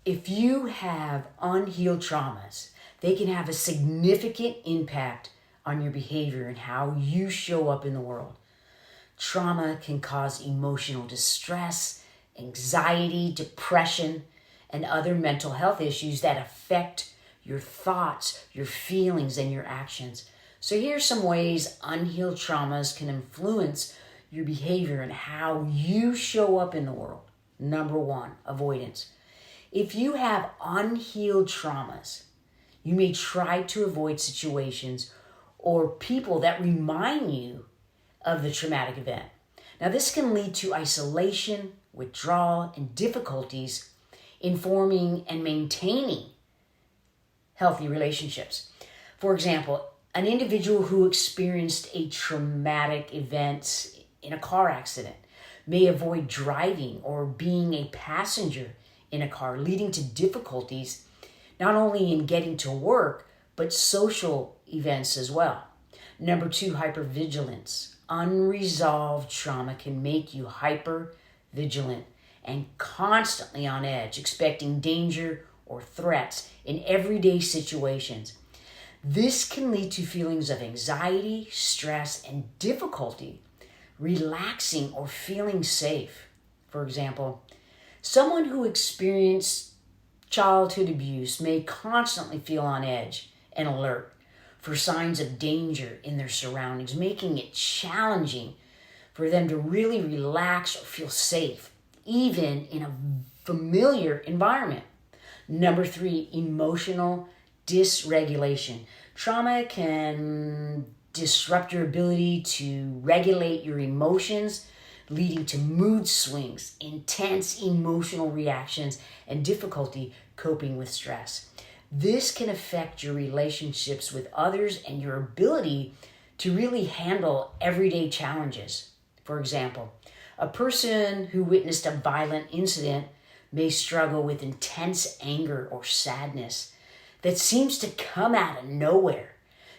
If you have unhealed traumas, they can have a significant impact on your behavior and how you show up in the world. Trauma can cause emotional distress, anxiety, depression, and other mental health issues that affect your thoughts, your feelings, and your actions. So here's some ways unhealed traumas can influence your behavior and how you show up in the world. Number one, avoidance. If you have unhealed traumas, you may try to avoid situations or people that remind you of the traumatic event. Now, this can lead to isolation, withdrawal, and difficulties in forming and maintaining healthy relationships. For example, an individual who experienced a traumatic event in a car accident may avoid driving or being a passenger in a car, leading to difficulties not only in getting to work, but social events as well. Number two, hypervigilance. Unresolved trauma can make you hypervigilant and constantly on edge, expecting danger or threats in everyday situations. This can lead to feelings of anxiety, stress, and difficulty relaxing or feeling safe. For example, someone who experienced childhood abuse may constantly feel on edge and alert for signs of danger in their surroundings, making it challenging for them to really relax or feel safe, even in a familiar environment. Number three, emotional dysregulation. Trauma can disrupt your ability to regulate your emotions, leading to mood swings, intense emotional reactions, and difficulty coping with stress. This can affect your relationships with others and your ability to really handle everyday challenges. For example, a person who witnessed a violent incident may struggle with intense anger or sadness that seems to come out of nowhere,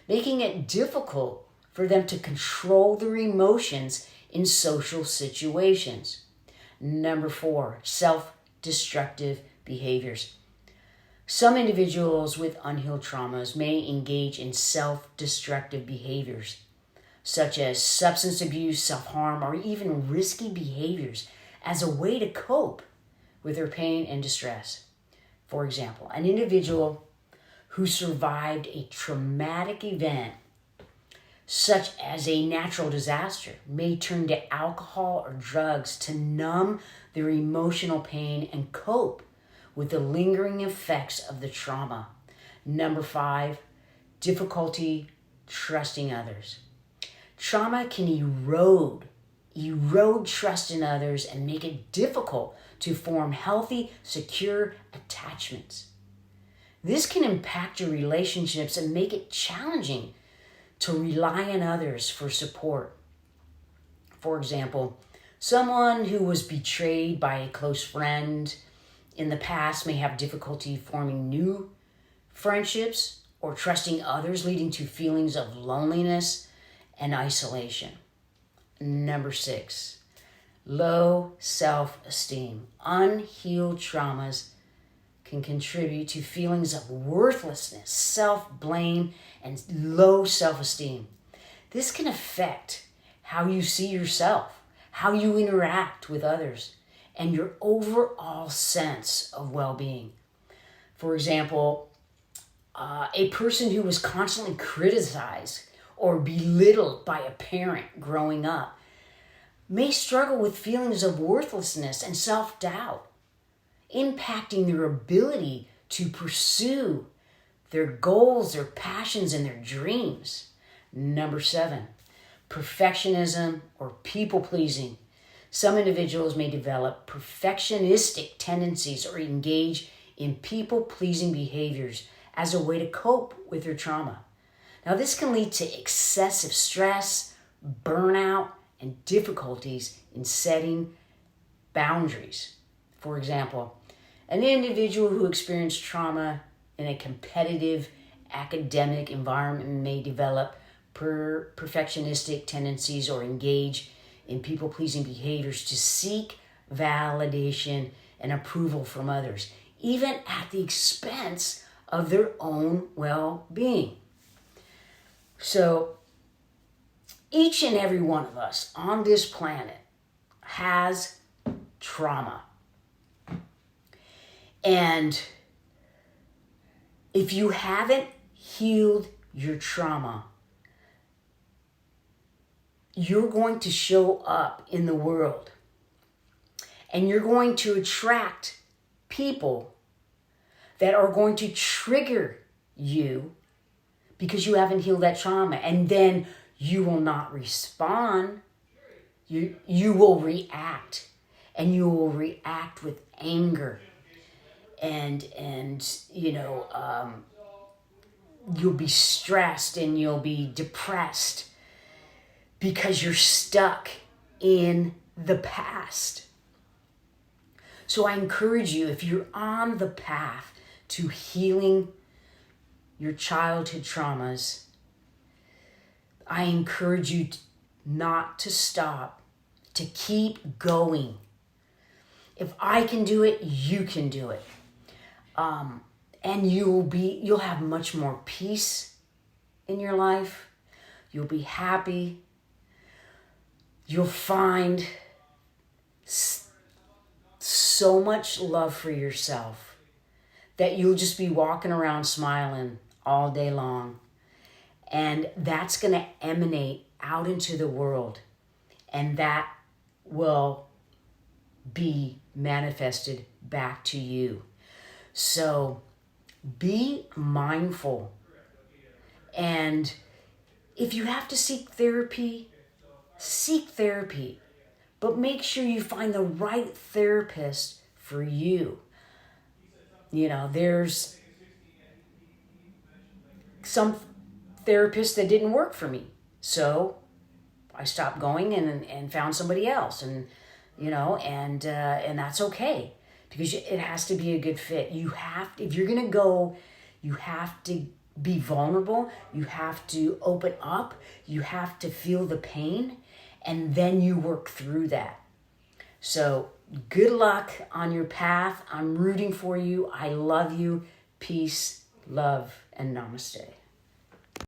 making it difficult for them to control their emotions in social situations. Number four, self-destructive behaviors. Some individuals with unhealed traumas may engage in self-destructive behaviors, such as substance abuse, self-harm, or even risky behaviors as a way to cope with their pain and distress. For example, an individual who survived a traumatic event, such as a natural disaster, may turn to alcohol or drugs to numb their emotional pain and cope with the lingering effects of the trauma. Number five, difficulty trusting others. Trauma can erode trust in others and make it difficult to form healthy, secure attachments. This can impact your relationships and make it challenging to rely on others for support. For example, someone who was betrayed by a close friend in the past may have difficulty forming new friendships or trusting others, leading to feelings of loneliness and isolation. Number six, low self-esteem. Unhealed traumas can contribute to feelings of worthlessness, self-blame, and low self-esteem. This can affect how you see yourself, how you interact with others, and your overall sense of well-being. For example, a person who was constantly criticized or belittled by a parent growing up may struggle with feelings of worthlessness and self-doubt, impacting their ability to pursue their goals, their passions, and their dreams. Number seven, perfectionism or people-pleasing. Some individuals may develop perfectionistic tendencies or engage in people-pleasing behaviors as a way to cope with their trauma. Now, this can lead to excessive stress, burnout, and difficulties in setting boundaries. For example, an individual who experienced trauma in a competitive academic environment may develop perfectionistic tendencies or engage in people-pleasing behaviors to seek validation and approval from others, even at the expense of their own well-being. So each and every one of us on this planet has trauma. And if you haven't healed your trauma, you're going to show up in the world and you're going to attract people that are going to trigger you because you haven't healed that trauma. And then you will not respond. You will react, and you will react with anger. And you'll be stressed and you'll be depressed because you're stuck in the past. So I encourage you, if you're on the path to healing your childhood traumas, I encourage you not to stop, to keep going. If I can do it, you can do it. And you'll have much more peace in your life. You'll be happy. You'll find so much love for yourself that you'll just be walking around smiling all day long. And that's going to emanate out into the world. And that will be manifested back to you. So be mindful. And if you have to seek therapy, seek therapy. But make sure you find the right therapist for you. There's some therapists that didn't work for me. So I stopped going and found somebody else. And that's okay. Because it has to be a good fit. If you're going to go, you have to be vulnerable. You have to open up. You have to feel the pain. And then you work through that. So good luck on your path. I'm rooting for you. I love you. Peace, love, and namaste.